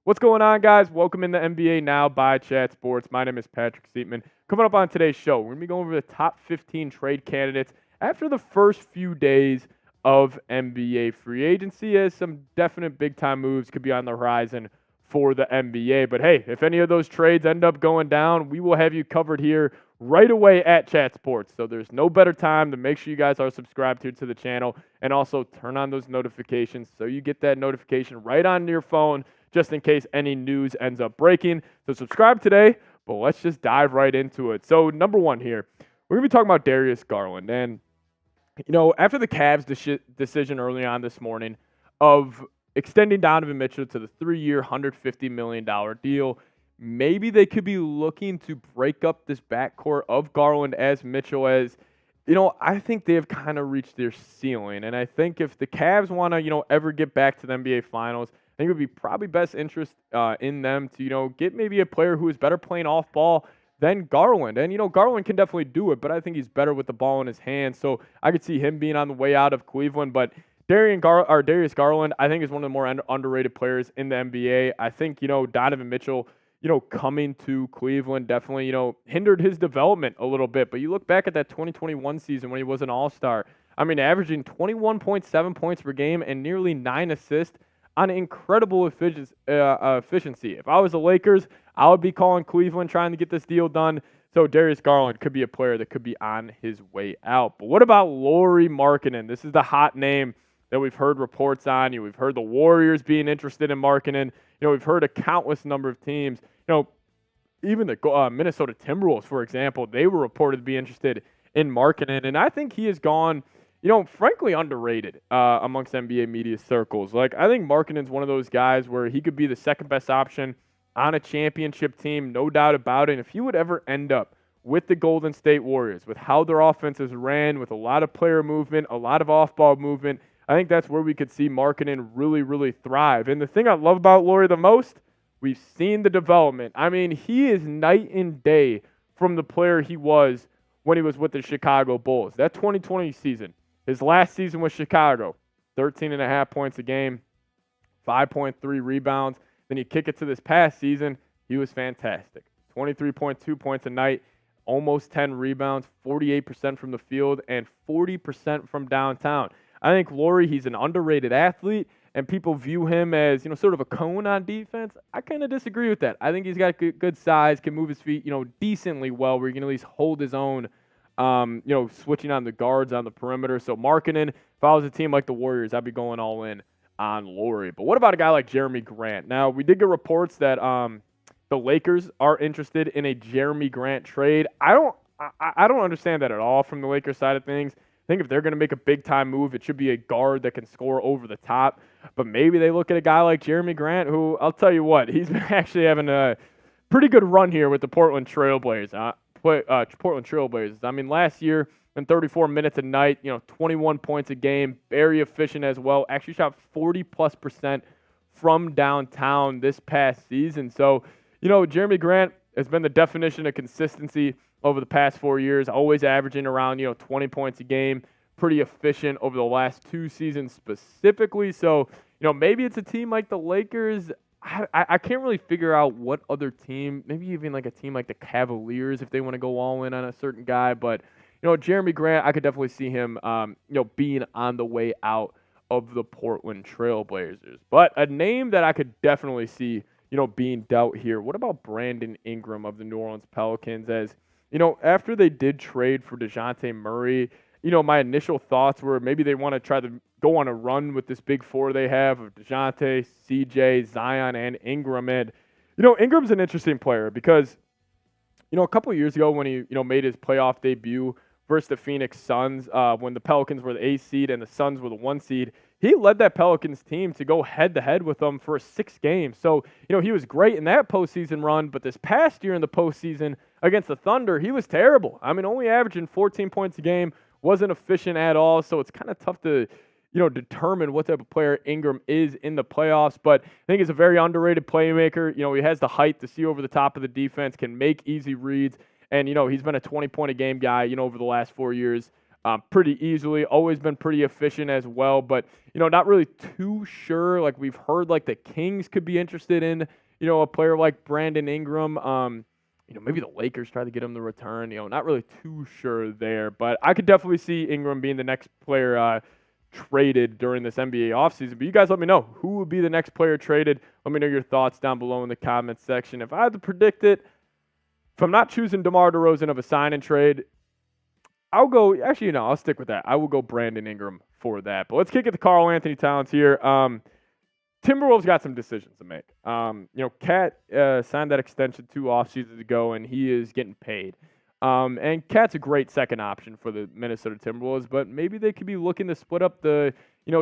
What's going on, guys? Welcome in the NBA Now by Chat Sports. My name is Patrick Siepman. Coming up on today's show, we're going to be going over the top 15 trade candidates after the first few days of NBA free agency, as some definite big-time moves could be on the horizon for the NBA. But hey, if any of those trades end up going down, we will have you covered here right away at Chat Sports. So there's no better time to make sure you guys are subscribed here to the channel and also turn on those notifications so you get that notification right on your phone just in case any news ends up breaking. So subscribe today, but let's just dive right into it. So number one here, we're going to be talking about Darius Garland. And, you know, after the Cavs' decision early on this morning of extending Donovan Mitchell to the 3-year, $150 million deal, maybe they could be looking to break up this backcourt of Garland as Mitchell, as, you know, I think they have kind of reached their ceiling. And I think if the Cavs want to, you know, ever get back to the NBA Finals, I think it would be probably best interest in them to, you know, get maybe a player who is better playing off ball than Garland. And, you know, Garland can definitely do it, but I think he's better with the ball in his hands. So I could see him being on the way out of Cleveland. But Darius Garland, I think, is one of the more underrated players in the NBA. I think, you know, Donovan Mitchell, you know, coming to Cleveland definitely, you know, hindered his development a little bit. But you look back at that 2021 season when he was an all-star, I mean, averaging 21.7 points per game and nearly 9 assists on incredible efficiency. If I was the Lakers, I would be calling Cleveland trying to get this deal done. So Darius Garland could be a player that could be on his way out. But what about Lauri Markkanen? This is the hot name that we've heard reports on. We've heard the Warriors being interested in Markkanen. You know, we've heard a countless number of teams. You know, even the Minnesota Timberwolves, for example, they were reported to be interested in Markkanen. And I think he has gone, you know, frankly underrated amongst NBA media circles. Like, I think Markkanen's one of those guys where he could be the second best option on a championship team, no doubt about it. And if he would ever end up with the Golden State Warriors, with how their offenses ran, with a lot of player movement, a lot of off-ball movement, I think that's where we could see Markkanen really, really thrive. And the thing I love about Lauri the most, we've seen the development. I mean, he is night and day from the player he was when he was with the Chicago Bulls. That 2020 season, his last season with Chicago, 13.5 points a game, 5.3 rebounds. Then you kick it to this past season, he was fantastic. 23.2 points a night, almost 10 rebounds, 48% from the field, and 40% from downtown. I think Lauri, he's an underrated athlete, and people view him as, you know, sort of a cone on defense. I kind of disagree with that. I think he's got good size, can move his feet, you know, decently well, where he can at least hold his own, you know, switching on the guards on the perimeter. So Markkanen, if I was a team like the Warriors, I'd be going all in on Lauri. But what about a guy like Jerami Grant? Now, we did get reports that the Lakers are interested in a Jerami Grant trade. I don't understand that at all from the Lakers side of things. I think if they're going to make a big-time move, it should be a guard that can score over the top. But maybe they look at a guy like Jerami Grant, who, I'll tell you what, he's been actually having a pretty good run here with the Portland Trailblazers. I mean, last year, in 34 minutes a night, you know, 21 points a game, very efficient as well. Actually shot 40+% from downtown this past season. So, you know, Jerami Grant has been the definition of consistency over the past 4 years, always averaging around, you know, 20 points a game, pretty efficient over the last 2 seasons specifically. So, you know, maybe it's a team like the Lakers. I can't really figure out what other team, maybe even like a team like the Cavaliers, if they want to go all in on a certain guy. But, you know, Jerami Grant, I could definitely see him, you know, being on the way out of the Portland Trailblazers. But a name that I could definitely see, you know, being dealt here, what about Brandon Ingram of the New Orleans Pelicans? As, you know, after they did trade for DeJounte Murray, you know, my initial thoughts were maybe they want to try to go on a run with this big four they have of DeJounte, CJ, Zion, and Ingram. And, you know, Ingram's an interesting player because, you know, a couple of years ago when he, you know, made his playoff debut versus the Phoenix Suns, when the Pelicans were the 8th seed and the Suns were the 1 seed, he led that Pelicans team to go head-to-head with them for 6 games. So, you know, he was great in that postseason run, but this past year in the postseason against the Thunder, he was terrible. I mean, only averaging 14 points a game, wasn't efficient at all, so it's kind of tough to, you know, determine what type of player Ingram is in the playoffs. But I think he's a very underrated playmaker. You know, he has the height to see over the top of the defense, can make easy reads, and, you know, he's been a 20-point-a-game guy, you know, over the last 4 years pretty easily. Always been pretty efficient as well, but, not really too sure. Like, we've heard, like, the Kings could be interested in, a player like Brandon Ingram. Maybe the Lakers try to get him to return. Not really too sure there, but I could definitely see Ingram being the next player traded during this NBA offseason. But you guys let me know who will be the next player traded. Let me know your thoughts down below in the comments section. If I had to predict it, if I'm not choosing DeMar DeRozan of a sign and trade, I'll go. Actually, no, I'll stick with that. I will go Brandon Ingram for that. But let's kick it to Karl-Anthony Towns here. Timberwolves got some decisions to make. Cat signed that extension 2 off seasons ago, and he is getting paid. And Cat's a great second option for the Minnesota Timberwolves, but maybe they could be looking to split up the,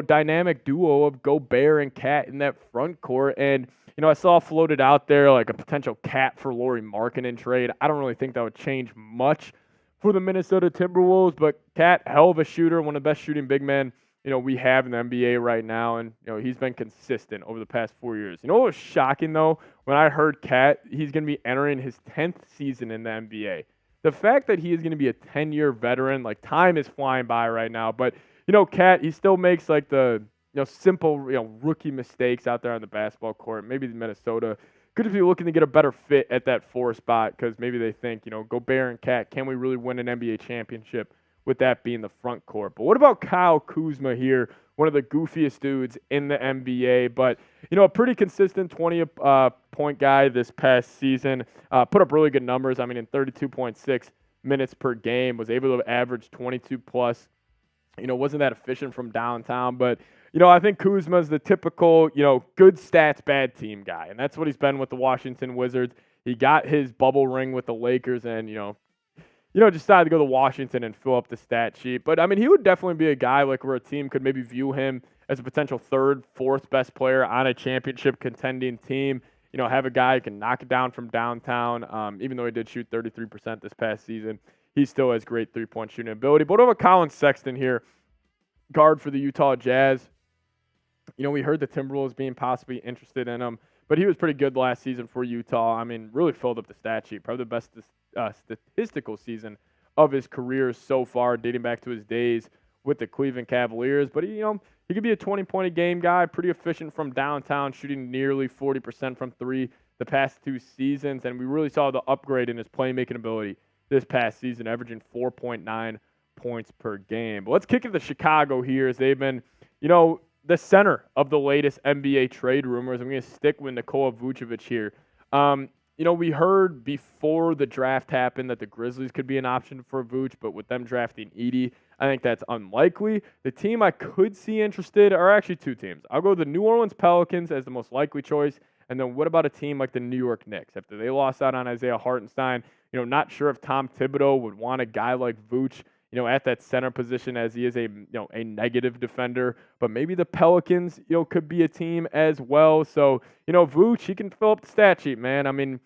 dynamic duo of Gobert and Cat in that front court. And, I saw floated out there like a potential Cat for Lauri Markkanen trade. I don't really think that would change much for the Minnesota Timberwolves, but Cat, hell of a shooter, one of the best shooting big men, we have in the NBA right now. And, he's been consistent over the past 4 years. What was shocking, though, when I heard Cat, he's going to be entering his 10th season in the NBA. The fact that he is going to be a 10-year veteran, like, time is flying by right now. But, Cat, he still makes, like, the, simple, rookie mistakes out there on the basketball court. Maybe Minnesota could be looking to get a better fit at that 4 spot because maybe they think, Gobert and Cat, can we really win an NBA championship with that being the front court? But what about Kyle Kuzma here, one of the goofiest dudes in the NBA, but, a pretty consistent 20-point guy this past season. Put up really good numbers. I mean, in 32.6 minutes per game, was able to average 22+. Wasn't that efficient from downtown, but, I think Kuzma's the typical, good stats, bad team guy, and that's what he's been with the Washington Wizards. He got his bubble ring with the Lakers and, decided to go to Washington and fill up the stat sheet. But, I mean, he would definitely be a guy like where a team could maybe view him as a potential 3rd, 4th best player on a championship contending team. Have a guy who can knock it down from downtown. Even though he did shoot 33% this past season, he still has great three-point shooting ability. But what about Collin Sexton here, guard for the Utah Jazz? We heard the Timberwolves being possibly interested in him, but he was pretty good last season for Utah. I mean, really filled up the stat sheet. Probably the best statistical season of his career so far, dating back to his days with the Cleveland Cavaliers. But he could be a 20-point-a-game guy, pretty efficient from downtown, shooting nearly 40% from 3 the past 2 seasons. And we really saw the upgrade in his playmaking ability this past season, averaging 4.9 points per game. But let's kick it to Chicago here, as they've been, the center of the latest NBA trade rumors. I'm going to stick with Nikola Vucevic here. We heard before the draft happened that the Grizzlies could be an option for Vuce, but with them drafting Edey, I think that's unlikely. The team I could see interested are actually 2 teams. I'll go the New Orleans Pelicans as the most likely choice, and then what about a team like the New York Knicks? After they lost out on Isaiah Hartenstein, not sure if Tom Thibodeau would want a guy like Vuce, at that center position, as he is a negative defender. But maybe the Pelicans, could be a team as well. So, Vuce, he can fill up the stat sheet, man. I mean,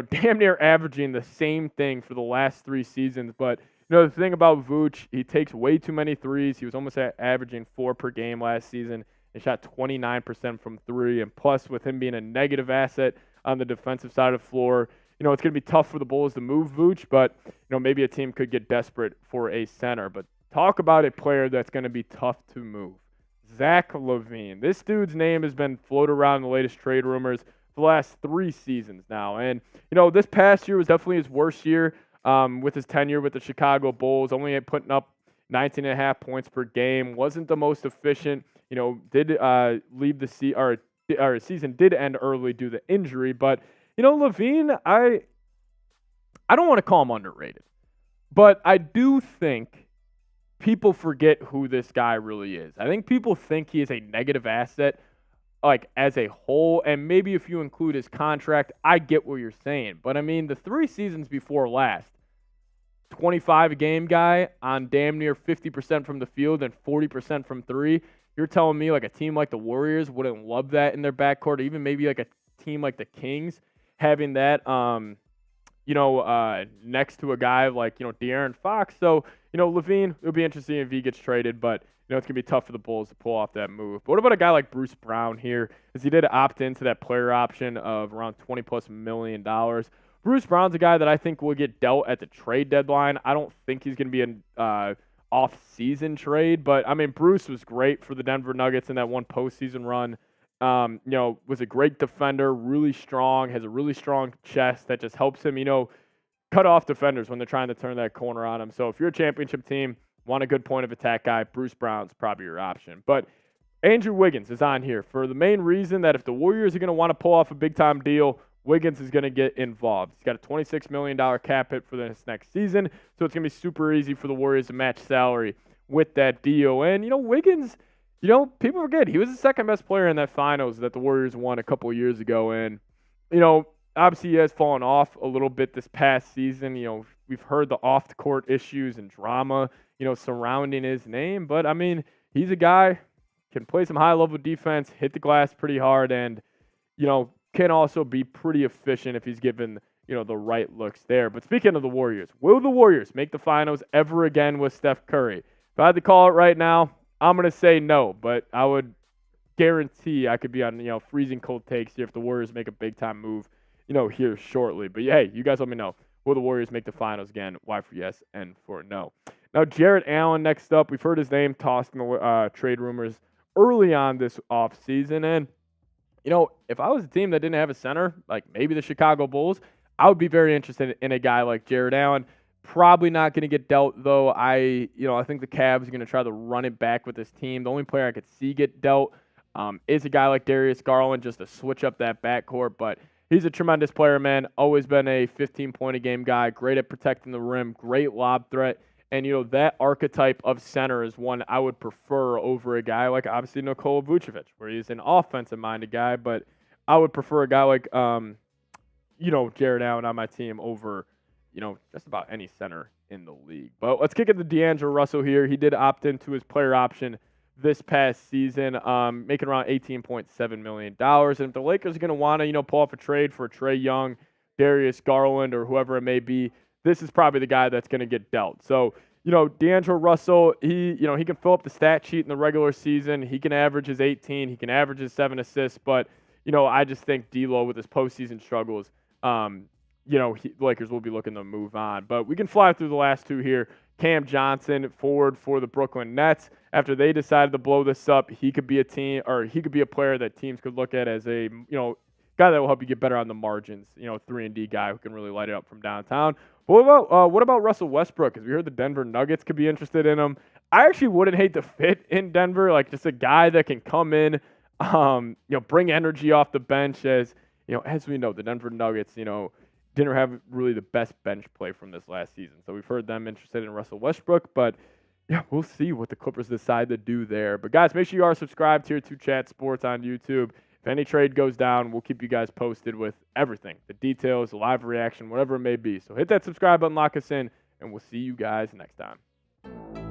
damn near averaging the same thing for the last 3 seasons. But, the thing about Vuce, he takes way too many threes. He was almost averaging 4 per game last season and shot 29% from 3. And plus, with him being a negative asset on the defensive side of the floor, it's going to be tough for the Bulls to move Vuce, but, maybe a team could get desperate for a center. But talk about a player that's going to be tough to move. Zach LaVine. This dude's name has been floated around in the latest trade rumors for the last 3 seasons now. And, this past year was definitely his worst year with his tenure with the Chicago Bulls, only putting up 19.5 points per game. Wasn't the most efficient, did leave the season did end early due to injury, but LaVine, I don't want to call him underrated, but I do think people forget who this guy really is. I think people think he is a negative asset, like, as a whole, and maybe if you include his contract, I get what you're saying. But, I mean, the 3 seasons before last, 25-a-game guy on damn near 50% from the field and 40% from 3, you're telling me, like, a team like the Warriors wouldn't love that in their backcourt, or even maybe, like, a team like the Kings having that, next to a guy like, De'Aaron Fox. So, LaVine, it'll be interesting if he gets traded, but, it's going to be tough for the Bulls to pull off that move. But what about a guy like Bruce Brown here, as he did opt into that player option of around $20+ million. Bruce Brown's a guy that I think will get dealt at the trade deadline. I don't think he's going to be an off-season trade. But, I mean, Bruce was great for the Denver Nuggets in that one postseason run. Was a great defender, really strong, has a really strong chest that just helps him, cut off defenders when they're trying to turn that corner on him. So if you're a championship team, want a good point of attack guy, Bruce Brown's probably your option. But Andrew Wiggins is on here for the main reason that if the Warriors are going to want to pull off a big-time deal, Wiggins is going to get involved. He's got a $26 million cap hit for this next season, so it's going to be super easy for the Warriors to match salary with that deal. And, Wiggins, people forget, he was the second-best player in that finals that the Warriors won a couple of years ago. And, obviously he has fallen off a little bit this past season. We've heard the off-the-court issues and drama, surrounding his name. But, I mean, he's a guy, can play some high-level defense, hit the glass pretty hard, and, can also be pretty efficient if he's given, the right looks there. But speaking of the Warriors, will the Warriors make the finals ever again with Steph Curry? If I had to call it right now, I'm going to say no, but I would guarantee I could be on, freezing cold takes here if the Warriors make a big-time move, here shortly. But, hey, you guys let me know. Will the Warriors make the finals again? Y for yes and for no. Now, Jarrett Allen next up. We've heard his name tossed in the trade rumors early on this offseason. And, if I was a team that didn't have a center, like maybe the Chicago Bulls, I would be very interested in a guy like Jarrett Allen. Probably not going to get dealt, though. I think the Cavs are going to try to run it back with this team. The only player I could see get dealt is a guy like Darius Garland, just to switch up that backcourt. But he's a tremendous player, man. Always been a 15-point-a-game guy. Great at protecting the rim. Great lob threat. And, that archetype of center is one I would prefer over a guy like, obviously, Nikola Vucevic, where he's an offensive-minded guy. But I would prefer a guy like, Jarrett Allen on my team over, just about any center in the league. But let's kick it to D'Angelo Russell here. He did opt into his player option this past season, making around $18.7 million. And if the Lakers are going to want to, pull off a trade for Trae Young, Darius Garland, or whoever it may be, this is probably the guy that's going to get dealt. So, D'Angelo Russell, he can fill up the stat sheet in the regular season. He can average his 18. He can average his 7 assists. But, I just think D'Lo with his postseason struggles, the Lakers will be looking to move on. But we can fly through the last two here. Cam Johnson, forward for the Brooklyn Nets. After they decided to blow this up, he could be a player that teams could look at as a, guy that will help you get better on the margins. 3-and-D guy who can really light it up from downtown. But what about Russell Westbrook? Because we heard the Denver Nuggets could be interested in him. I actually wouldn't hate the fit in Denver, like just a guy that can come in, bring energy off the bench. As we know, the Denver Nuggets, didn't have really the best bench play from this last season. So we've heard them interested in Russell Westbrook, but yeah, we'll see what the Clippers decide to do there. But guys, make sure you are subscribed here to Chat Sports on YouTube. If any trade goes down, we'll keep you guys posted with everything, the details, the live reaction, whatever it may be. So hit that subscribe button, lock us in, and we'll see you guys next time.